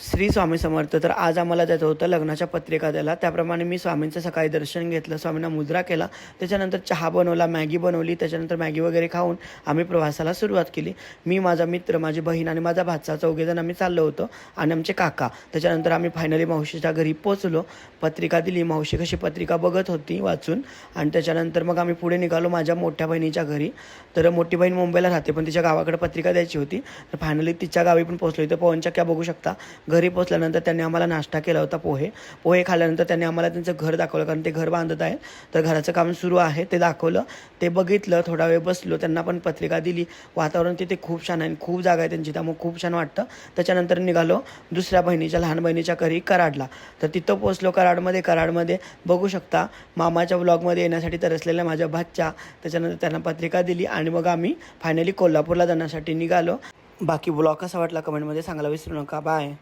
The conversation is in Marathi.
श्री स्वामी समर्थ. तर आज आम्हाला जायचं होतं लग्नाच्या पत्रिका द्यायला. त्याप्रमाणे मी स्वामींचं सकाळी दर्शन घेतलं, स्वामींना मुजरा केला, त्याच्यानंतर चहा बनवला, मॅगी बनवली. त्याच्यानंतर मॅगी वगैरे खाऊन आम्ही प्रवासाला सुरुवात केली. मी, माझा मित्र, माझी बहीण आणि माझा भाचा चौघेजण आम्ही चाललो होतो आणि आमचे काका. त्याच्यानंतर आम्ही फायनली मावशीच्या घरी पोचलो. पत्रिका दिली. मावशी कशी पत्रिका बघत होती वाचून आणि त्याच्यानंतर मग आम्ही पुढे निघालो माझ्या मोठ्या बहिणीच्या घरी. तर मोठी बहीण मुंबईला राहते पण तिच्या गावाकडे पत्रिका द्यायची होती. तर फायनली तिच्या गावी पण पोचलो. इथं पवनचक्क्या बघू शकता. घरी पोचल्यानंतर त्यांनी आम्हाला नाश्ता केला होता, पोहे खाल्ल्यानंतर त्यांनी आम्हाला त्यांचं घर दाखवलं, कारण ते घर बांधत आहे. तर घराचं काम सुरू आहे ते दाखवलं, ते बघितलं, थोडा वेळ बसलो, त्यांना पण पत्रिका दिली. वातावरण तिथे खूप छान आहे, खूप जागा आहे त्यांची, त्यामुळे खूप छान वाटतं. त्याच्यानंतर निघालो दुसऱ्या बहिणीच्या, लहान बहिणीच्या घरी कराडला. तर तिथं पोचलो कराडमध्ये बघू शकता मामाच्या व्लॉगमध्ये येण्यासाठी तरसलेल्या माझ्या भाच्या. त्याच्यानंतर त्यांना पत्रिका दिली आणि मग आम्ही फायनली कोल्हापूरला जाण्यासाठी निघालो. बाकी व्लॉग कसा वाटला कमेंटमध्ये सांगायला विसरू नका. बाय.